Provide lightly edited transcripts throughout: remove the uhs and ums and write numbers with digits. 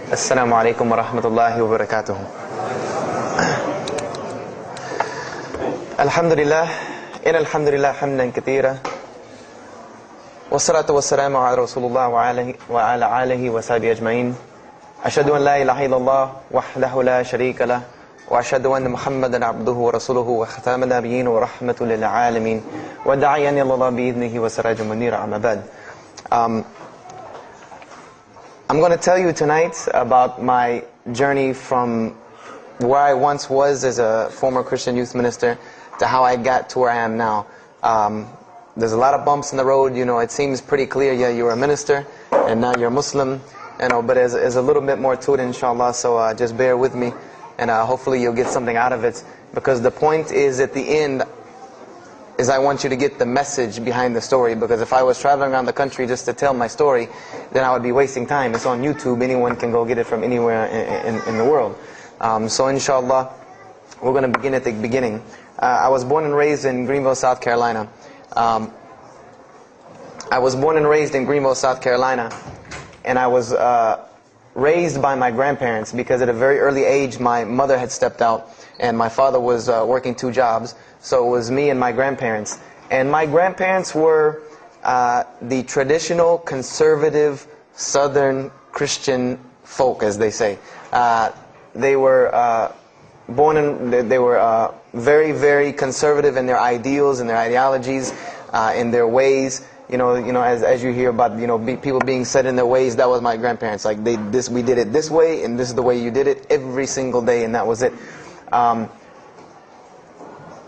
Assalamu alaikum wa rahmatullahi wa barakatuh. Alhamdulillah, alhamdulillah hamdan kathira. Wassalatu wassalamu ala Rasulullah wa ala alihi wa sahbihi ajma'in. Ashhadu an la ilaha illallah wahdahu la sharika lah. Wa ashhadu anna Muhammadan abduhu wa rasuluhu wa khataman nabiyyin wa rahmatul lil alamin. Wa da'iyan ila Allah bi idnihi wa sirajun munira amma ba'd. I'm going to tell you tonight about my journey from where I once was as a former Christian youth minister to how I got to where I am now. There's a lot of bumps in the road. You know, it seems pretty clear. Yeah, you're a minister and now you're a Muslim. You know, but there's a little bit more to it, inshallah. So just bear with me, and hopefully you'll get something out of it. Because the point is, at the end, is I want you to get the message behind the story. Because if I was traveling around the country just to tell my story, then I would be wasting time. It's on YouTube. Anyone can go get it from anywhere in the world. So inshallah, we're going to begin at the beginning. I was born and raised in Greenville, South Carolina. I was born and raised in Greenville, South Carolina. And I was raised by my grandparents because at a very early age, my mother had stepped out. And my father was working 2 jobs. So it was me and my grandparents. And my grandparents were the traditional, conservative, Southern Christian folk, as they say. They were they were very, very conservative in their ideals and their ideologies, in their ways. You know, as you hear about, people being set in their ways. That was my grandparents. Like we did it this way, and this is the way you did it every single day, and that was it.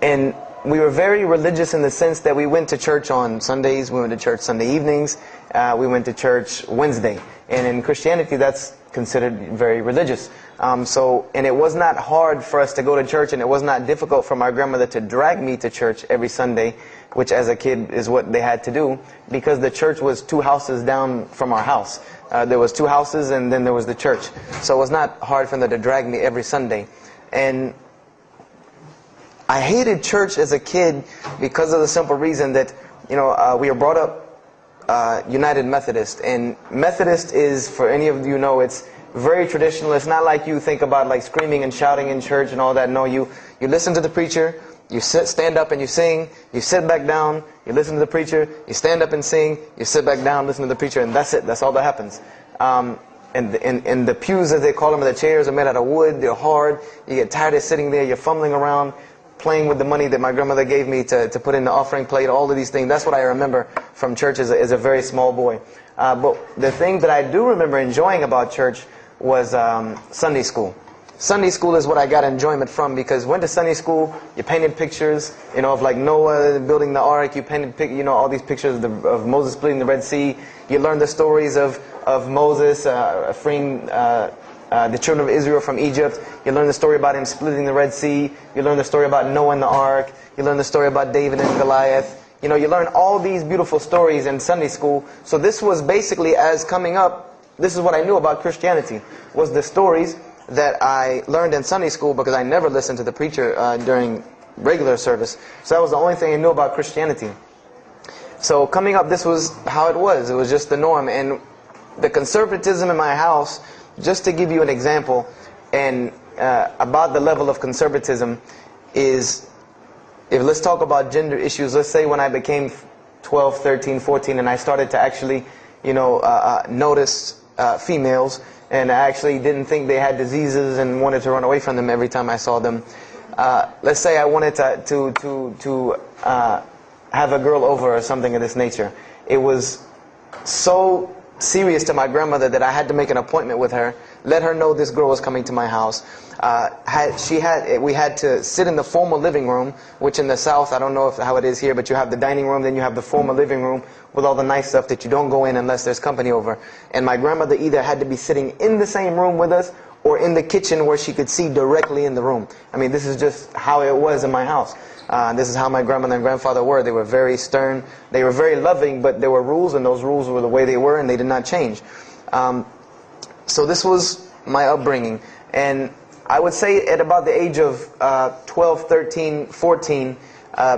And we were very religious in the sense that we went to church on Sundays, we went to church Sunday evenings, we went to church Wednesday. And in Christianity, that's considered very religious. And it was not hard for us to go to church, and it was not difficult for my grandmother to drag me to church every Sunday, which as a kid is what they had to do, because the church was 2 houses down from our house. There was 2 houses, and then there was the church. So it was not hard for them to drag me every Sunday. And I hated church as a kid because of the simple reason that, we were brought up United Methodist. And Methodist is, for any of you know, it's very traditional. It's not like you think about like screaming and shouting in church and all that. No, you listen to the preacher, you stand up and you sing, you sit back down, you listen to the preacher, you stand up and sing, you sit back down, listen to the preacher, and that's it. That's all that happens. And the pews, as they call them, the chairs are made out of wood, they're hard, you get tired of sitting there, you're fumbling around, playing with the money that my grandmother gave me to put in the offering plate, all of these things. That's what I remember from church as a very small boy. But the thing that I do remember enjoying about church was Sunday school. Sunday school is what I got enjoyment from, because went to Sunday school, you painted pictures, of like Noah building the ark, you painted, all these pictures of Moses splitting the Red Sea. You learned the stories of Moses freeing the children of Israel from Egypt. You learn the story about him splitting the Red Sea. You learn the story about Noah and the ark. You learn the story about David and Goliath. You learn all these beautiful stories in Sunday school. So this was basically, as coming up, this is what I knew about Christianity, was the stories that I learned in Sunday school, because I never listened to the preacher during regular service. So that was the only thing I knew about Christianity. So coming up, this was how it was. It was just the norm. And the conservatism in my house, just to give you an example, and about the level of conservatism, is, let's talk about gender issues. Let's say when I became 12, 13, 14, and I started to actually, notice females, and I actually didn't think they had diseases and wanted to run away from them every time I saw them. Let's say I wanted to have a girl over or something of this nature. It was so serious to my grandmother that I had to make an appointment with her, let her know this girl was coming to my house. We had to sit in the formal living room, which in the South, I don't know how it is here, but you have the dining room, then you have the formal living room with all the nice stuff that you don't go in unless there's company over. And my grandmother either had to be sitting in the same room with us or in the kitchen where she could see directly in the room. I mean, this is just how it was in my house. This is how my grandmother and grandfather were. They were very stern. They were very loving, but there were rules, and those rules were the way they were, and they did not change. So this was my upbringing. And I would say at about the age of 12, 13, 14,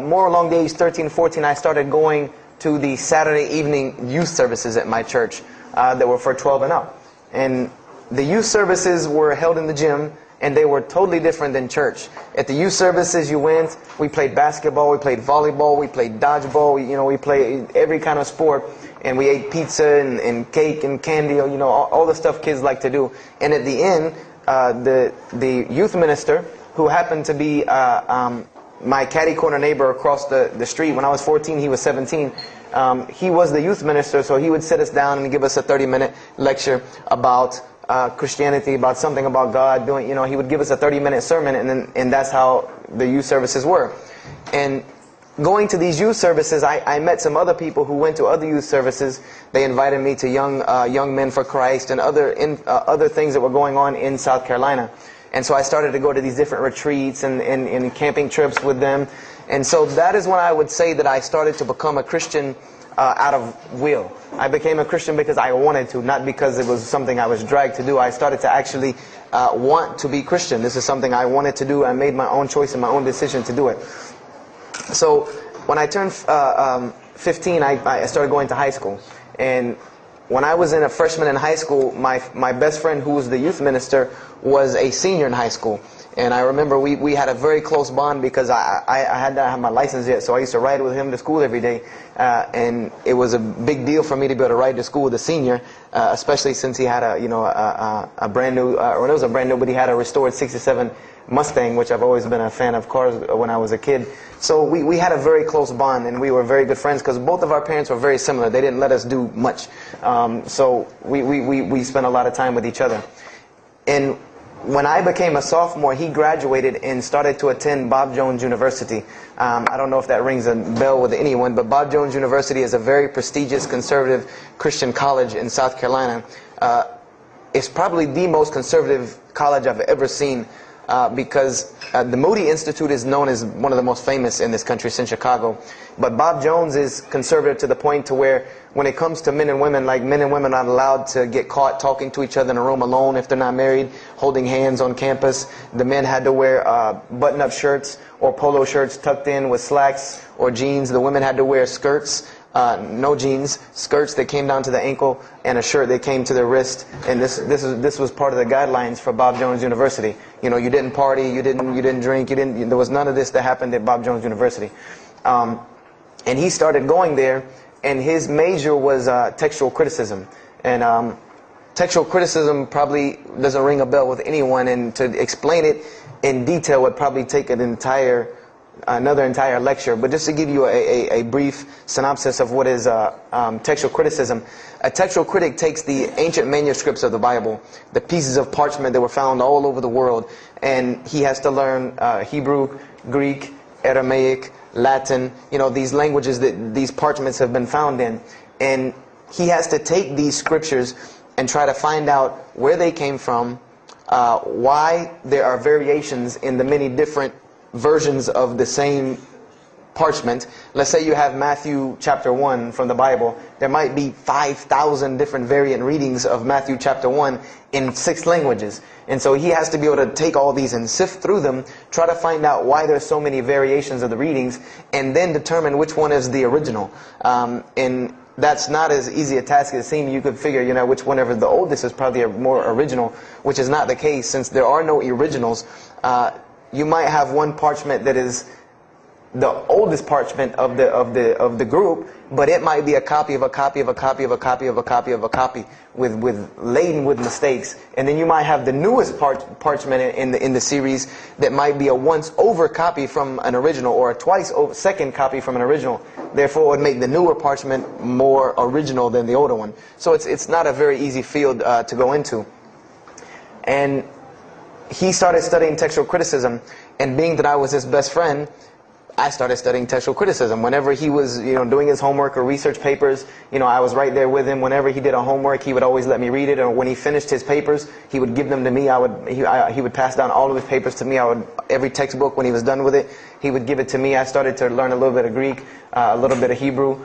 more along the age 13, 14, I started going to the Saturday evening youth services at my church that were for 12 and up. And the youth services were held in the gym, and they were totally different than church. At the youth services you went, we played basketball, we played volleyball, we played dodgeball, we played every kind of sport, and we ate pizza and cake and candy, all the stuff kids like to do. And at the end, the youth minister, who happened to be my catty corner neighbor across the street. When I was 14, he was 17. He was the youth minister, so he would sit us down and give us a 30-minute lecture about Christianity, about something about God. He would give us a 30-minute sermon, and that's how the youth services were. And going to these youth services, I met some other people who went to other youth services. They invited me to Young Men for Christ and other things that were going on in South Carolina. And so I started to go to these different retreats and camping trips with them. And so that is when I would say that I started to become a Christian out of will. I became a Christian because I wanted to, not because it was something I was dragged to do. I started to actually want to be Christian. This is something I wanted to do. I made my own choice and my own decision to do it. So when I turned 15, I started going to high school. And when I was a freshman in high school, my best friend, who was the youth minister, was a senior in high school. And I remember we had a very close bond because I had not had my license yet, so I used to ride with him to school every day. And it was a big deal for me to be able to ride to school with a senior, especially since he had a brand new, or it was a brand new, but he had a restored '67 Mustang, which I've always been a fan of cars when I was a kid. So we had a very close bond, and we were very good friends because both of our parents were very similar. They didn't let us do much. So we spent a lot of time with each other. And when I became a sophomore, he graduated and started to attend Bob Jones University. I don't know if that rings a bell with anyone, but Bob Jones University is a very prestigious conservative Christian college in South Carolina. It's probably the most conservative college I've ever seen. Because the Moody Institute is known as one of the most famous in this country since Chicago. But Bob Jones is conservative to the point to where when it comes to men and women, like men and women are not allowed to get caught talking to each other in a room alone if they're not married, holding hands on campus. The men had to wear button-up shirts or polo shirts tucked in with slacks or jeans. The women had to wear skirts. No jeans, skirts that came down to the ankle, and a shirt that came to the wrist. And this was part of the guidelines for Bob Jones University. You didn't party, you didn't drink, there was none of this that happened at Bob Jones University. And he started going there, and his major was textual criticism. And textual criticism probably doesn't ring a bell with anyone, and to explain it in detail would probably take another entire lecture. But just to give you a brief synopsis of what is textual criticism. A textual critic takes the ancient manuscripts of the Bible, the pieces of parchment that were found all over the world, and he has to learn Hebrew, Greek, Aramaic, Latin, these languages that these parchments have been found in. And he has to take these scriptures and try to find out where they came from, why there are variations in the many different versions of the same parchment. Let's say you have Matthew chapter 1 from the Bible. There might be 5,000 different variant readings of Matthew chapter 1 in 6 languages. And so he has to be able to take all these and sift through them, try to find out why there's so many variations of the readings, and then determine which one is the original. And that's not as easy a task as it seems. You could figure, which whenever the oldest is probably a more original, which is not the case since there are no originals. You might have one parchment that is the oldest parchment of the group, but it might be a copy of a copy of a copy of a copy of a copy of a copy laden with mistakes. And then you might have the newest parchment in the series that might be a once over copy from an original, or a twice over second copy from an original. Therefore, it would make the newer parchment more original than the older one. So it's not a very easy field to go into. And he started studying textual criticism, and being that I was his best friend, I started studying textual criticism. Whenever he was, doing his homework or research papers, I was right there with him. Whenever he did a homework, he would always let me read it. Or when he finished his papers, he would give them to me. He would pass down all of his papers to me. Every textbook, when he was done with it, he would give it to me. I started to learn a little bit of Greek, a little bit of Hebrew.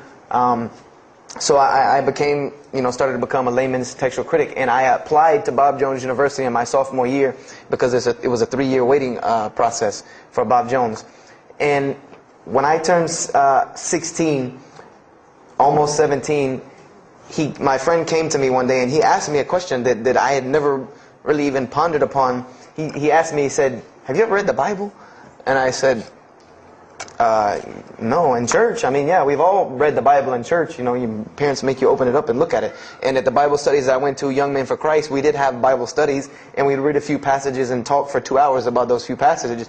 So I became, started to become a layman's textual critic, and I applied to Bob Jones University in my sophomore year because it was a 3-year waiting process for Bob Jones. And when I turned 16, almost 17, my friend came to me one day and he asked me a question that I had never really even pondered upon. He asked me, he said, "Have you ever read the Bible?" And I said, no, in church. I mean, yeah, we've all read the Bible in church. You know, your parents make you open it up and look at it. And at the Bible studies I went to, Young Men for Christ, we did have Bible studies, and we'd read a few passages and talk for 2 hours about those few passages.